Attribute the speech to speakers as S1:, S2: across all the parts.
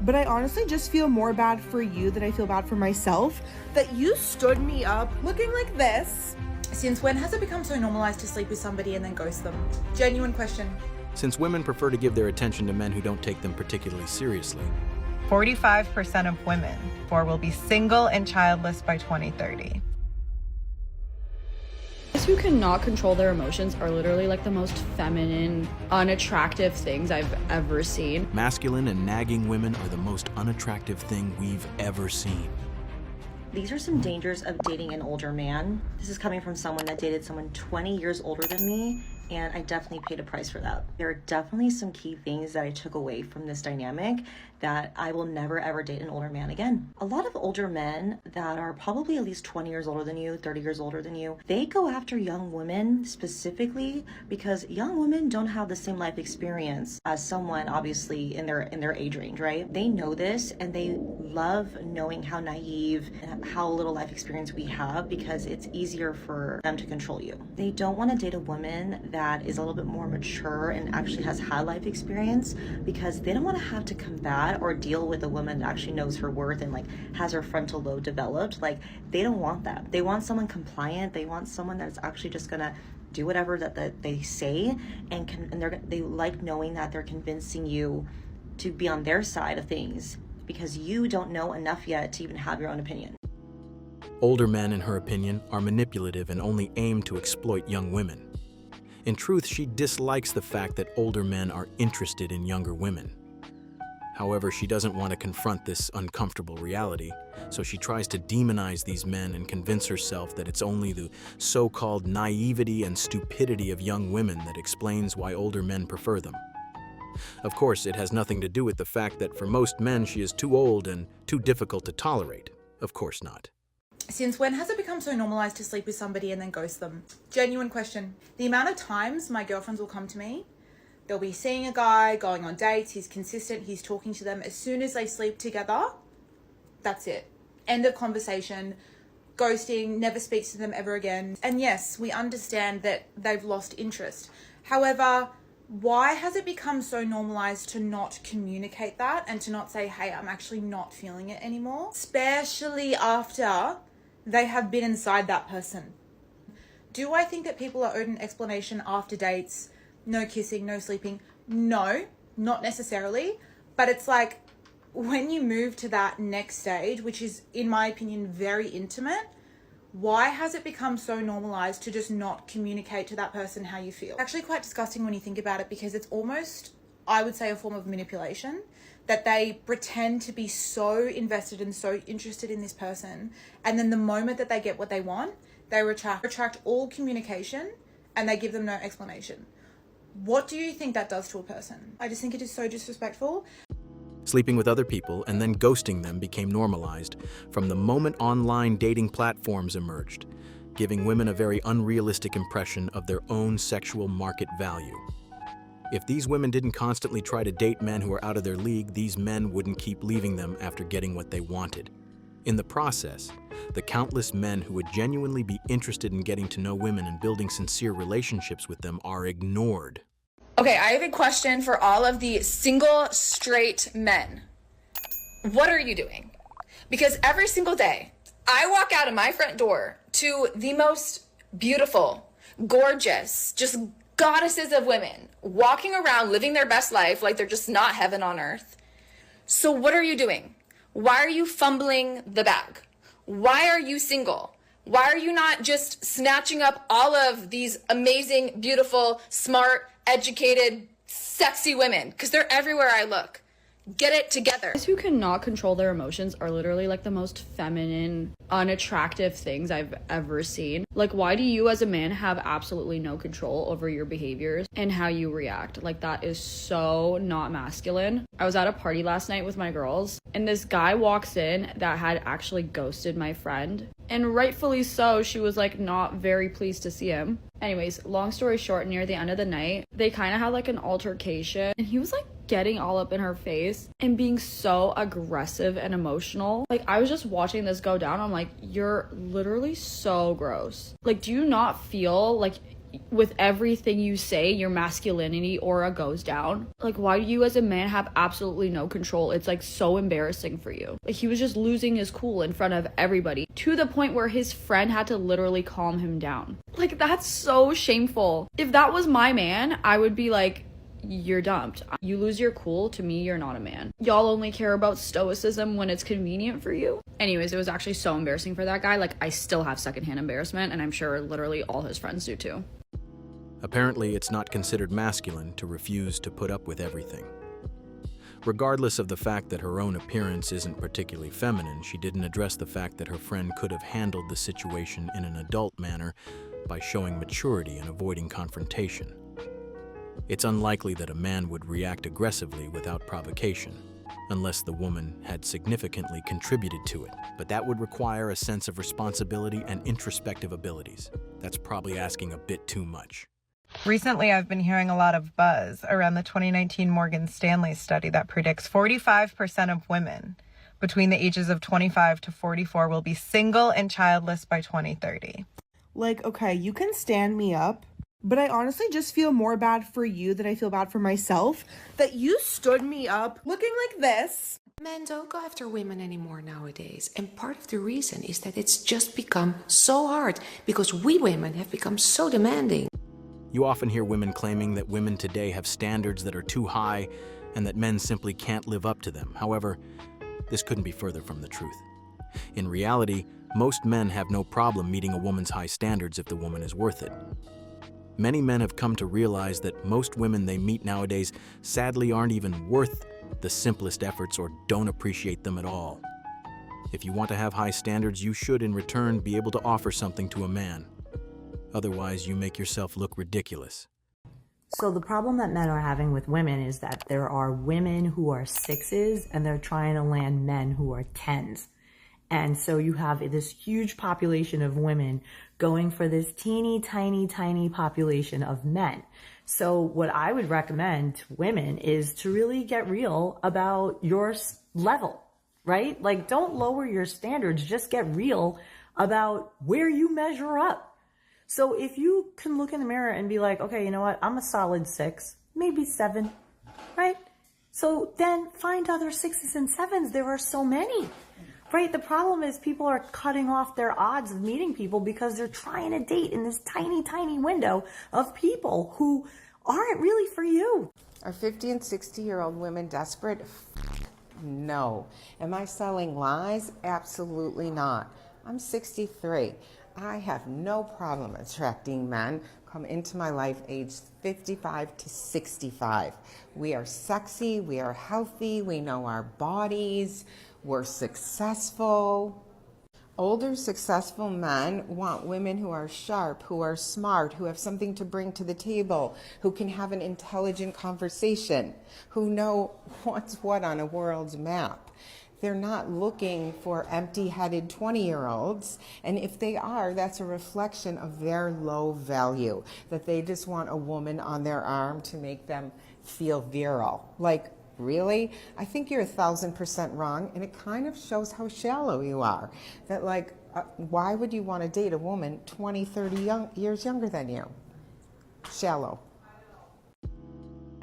S1: But I honestly just feel more bad for you than I feel bad for myself that you stood me up looking like this.
S2: Since when has it become so normalized to sleep with somebody and then ghost them? Genuine question.
S3: Since women prefer to give their attention to men who don't take them particularly seriously.
S4: 45% of women will be single and childless by 2030.
S5: Who cannot control their emotions are literally like the most feminine, unattractive things I've ever seen.
S3: Masculine and nagging women are the most unattractive thing we've ever seen.
S6: These are some dangers of dating an older man. This is coming from someone that dated someone 20 years older than me, and I definitely paid a price for that. There are definitely some key things that I took away from this dynamic that I will never ever date an older man again. A lot of older men that are probably at least 20 years older than you, 30 years older than you, they go after young women specifically because young women don't have the same life experience as someone obviously in their age range, right? They know this and they love knowing how naive and how little life experience we have because it's easier for them to control you. They don't want to date a woman that is a little bit more mature and actually has high life experience because they don't want to have to combat or deal with a woman that actually knows her worth and like has her frontal lobe developed. Like they don't want that. They want someone compliant. They want someone that's actually just gonna do whatever that they say and they like knowing that they're convincing you to be on their side of things because you don't know enough yet to even have your own opinion.
S3: Older men, in her opinion, are manipulative and only aim to exploit young women. In truth, she dislikes the fact that older men are interested in younger women. However, she doesn't want to confront this uncomfortable reality, so she tries to demonize these men and convince herself that it's only the so-called naivety and stupidity of young women that explains why older men prefer them. Of course, it has nothing to do with the fact that for most men she is too old and too difficult to tolerate. Of course not.
S2: Since when has it become so normalized to sleep with somebody and then ghost them? Genuine question. The amount of times my girlfriends will come to me, they'll be seeing a guy, going on dates, he's consistent, he's talking to them. As soon as they sleep together, that's it. End of conversation, ghosting, never speaks to them ever again. And yes, we understand that they've lost interest. However, why has it become so normalized to not communicate that and to not say, hey, I'm actually not feeling it anymore? Especially after they have been inside that person. Do I think that people are owed an explanation after dates? No kissing, no sleeping. No, not necessarily. But it's like when you move to that next stage, which is, in my opinion, very intimate, why has it become so normalized to just not communicate to that person how you feel? Actually quite disgusting when you think about it because it's almost, I would say, a form of manipulation that they pretend to be so invested and so interested in this person. And then the moment that they get what they want, they retract all communication and they give them no explanation. What do you think that does to a person? I just think it is so disrespectful.
S3: Sleeping with other people and then ghosting them became normalized from the moment online dating platforms emerged, giving women a very unrealistic impression of their own sexual market value. If these women didn't constantly try to date men who are out of their league, these men wouldn't keep leaving them after getting what they wanted. In the process, the countless men who would genuinely be interested in getting to know women and building sincere relationships with them are ignored.
S7: Okay, I have a question for all of the single, straight men. What are you doing? Because every single day, I walk out of my front door to the most beautiful, gorgeous, just goddesses of women walking around living their best life like they're just not heaven on earth. So what are you doing? Why are you fumbling the bag? Why are you single? Why are you not just snatching up all of these amazing, beautiful, smart, educated, sexy women? Because they're everywhere I look. Get it together.
S5: Guys who cannot control their emotions are literally like the most feminine, unattractive things I've ever seen. Like, why do you as a man have absolutely no control over your behaviors and how you react? Like, that is so not masculine. I was at a party last night with my girls and this guy walks in that had actually ghosted my friend. And rightfully so, she was like not very pleased to see him. Anyways, long story short, near the end of the night, they kind of had like an altercation and he was like getting all up in her face and being so aggressive and emotional. Like, I was just watching this go down. I'm like, you're literally so gross. Like, do you not feel like with everything you say, your masculinity aura goes down. Like, why do you as a man have absolutely no control? It's like so embarrassing for you. Like, he was just losing his cool in front of everybody to the point where his friend had to literally calm him down. Like, that's so shameful. If that was my man, I would be like, you're dumped. You lose your cool, to me, you're not a man. Y'all only care about stoicism when it's convenient for you. Anyways, it was actually so embarrassing for that guy. Like, I still have secondhand embarrassment, and I'm sure literally all his friends do too.
S3: Apparently, it's not considered masculine to refuse to put up with everything. Regardless of the fact that her own appearance isn't particularly feminine, she didn't address the fact that her friend could have handled the situation in an adult manner by showing maturity and avoiding confrontation. It's unlikely that a man would react aggressively without provocation, unless the woman had significantly contributed to it. But that would require a sense of responsibility and introspective abilities. That's probably asking a bit too much.
S4: Recently, I've been hearing a lot of buzz around the 2019 Morgan Stanley study that predicts 45% of women between the ages of 25 to 44 will be single and childless by 2030.
S1: Like, okay, you can stand me up, but I honestly just feel more bad for you than I feel bad for myself that you stood me up looking like this.
S8: Men don't go after women anymore nowadays. And part of the reason is that it's just become so hard because we women have become so demanding.
S3: You often hear women claiming that women today have standards that are too high and that men simply can't live up to them. However, this couldn't be further from the truth. In reality, most men have no problem meeting a woman's high standards if the woman is worth it. Many men have come to realize that most women they meet nowadays sadly aren't even worth the simplest efforts or don't appreciate them at all. If you want to have high standards, you should in return be able to offer something to a man. Otherwise, you make yourself look ridiculous.
S9: So the problem that men are having with women is that there are women who are 6s and they're trying to land men who are 10s. And so you have this huge population of women going for this teeny, tiny population of men. So what I would recommend to women is to really get real about your level, right? Like, don't lower your standards, just get real about where you measure up. So if you can look in the mirror and be like, okay, you know what? I'm a solid 6, maybe 7, right? So then find other 6s and 7s. There are so many. Right? The problem is people are cutting off their odds of meeting people because they're trying to date in this tiny window of people who aren't really for you.
S10: Are 50 and 60-year-old women desperate? No. Am I selling lies? Absolutely not. I'm 63. I have no problem attracting men come into my life aged 55 to 65. We are sexy, we are healthy, we know our bodies, we're successful. Older, successful men want women who are sharp, who are smart, who have something to bring to the table, who can have an intelligent conversation, who know what's what on a world's map. They're not looking for empty-headed 20-year-olds, and if they are, that's a reflection of their low value, that they just want a woman on their arm to make them feel virile. Like, really? I think you're 1,000% wrong, and it kind of shows how shallow you are. That, like, why would you want to date a woman 20, 30 years younger than you? Shallow.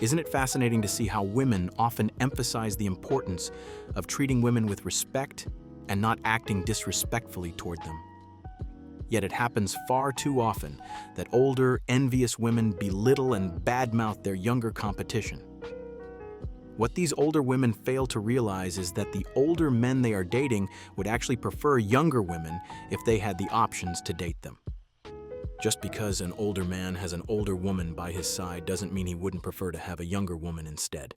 S3: Isn't it fascinating to see how women often emphasize the importance of treating women with respect and not acting disrespectfully toward them? Yet it happens far too often that older, envious women belittle and badmouth their younger competition. What these older women fail to realize is that the older men they are dating would actually prefer younger women if they had the options to date them. Just because an older man has an older woman by his side doesn't mean he wouldn't prefer to have a younger woman instead.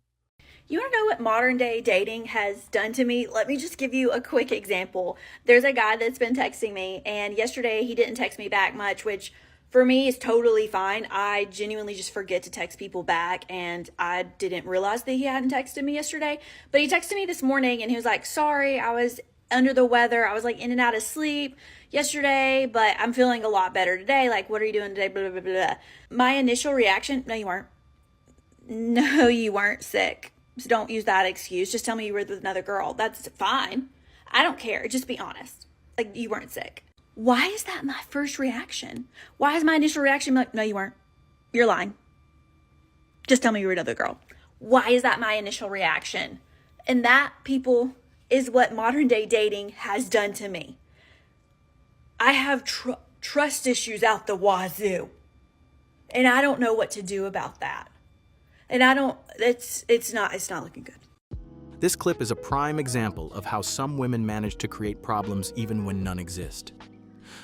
S11: You want to know what modern day dating has done to me? Let me just give you a quick example. There's a guy that's been texting me, and yesterday he didn't text me back much, which for me is totally fine. I genuinely just forget to text people back, and I didn't realize that he hadn't texted me yesterday. But he texted me this morning, and he was like, sorry, I was under the weather. I was like in and out of sleep yesterday, but I'm feeling a lot better today. Like, what are you doing today? Blah, blah, blah, blah. My initial reaction, no, you weren't. No, you weren't sick. So don't use that excuse. Just tell me you were with another girl. That's fine. I don't care. Just be honest. Like, you weren't sick. Why is that my first reaction? Why is my initial reaction like, no, you weren't. You're lying. Just tell me you were another girl. Why is that my initial reaction? And that, people, is what modern day dating has done to me. I have trust issues out the wazoo. And I don't know what to do about that. And it's not looking good.
S3: This clip is a prime example of how some women manage to create problems even when none exist.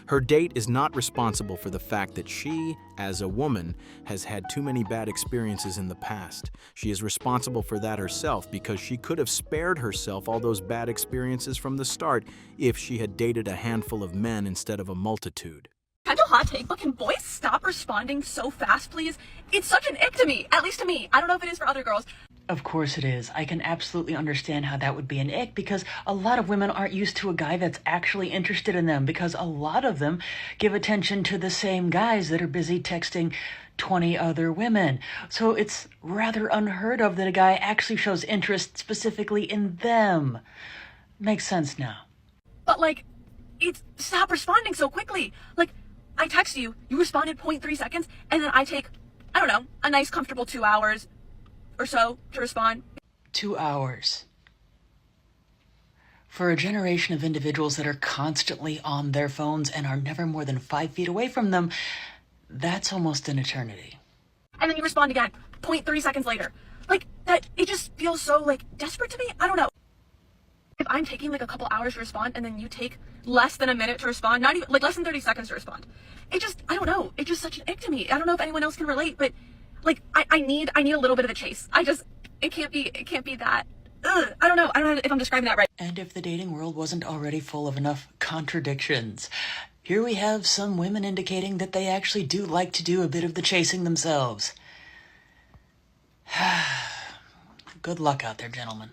S3: Her date is not responsible for the fact that she, as a woman, has had too many bad experiences in the past. She is responsible for that herself because she could have spared herself all those bad experiences from the start if she had dated a handful of men instead of a multitude.
S12: Kind of hot take, but can boys stop responding so fast, please? It's such an ick to me, at least to me. I don't know if it is for other girls.
S13: Of course it is. I can absolutely understand how that would be an ick because a lot of women aren't used to a guy that's actually interested in them because a lot of them give attention to the same guys that are busy texting 20 other women. So it's rather unheard of that a guy actually shows interest specifically in them. Makes sense now.
S12: But stop responding so quickly. I text you, you responded 0.3 seconds, and then I take, I don't know, a nice comfortable 2 hours or so to respond.
S13: 2 hours. For a generation of individuals that are constantly on their phones and are never more than 5 feet away from them, that's almost an eternity.
S12: And then you respond again, 0.3 seconds later. That, it just feels so, desperate to me. I don't know. If I'm taking, a couple hours to respond, and then you take less than a minute to respond, not even, less than 30 seconds to respond. I don't know. It's just such an ick to me. I don't know if anyone else can relate, but I need a little bit of a chase. It can't be that. Ugh, I don't know if I'm describing that right.
S13: And if the dating world wasn't already full of enough contradictions, here we have some women indicating that they actually do like to do a bit of the chasing themselves. Good luck out there, gentlemen.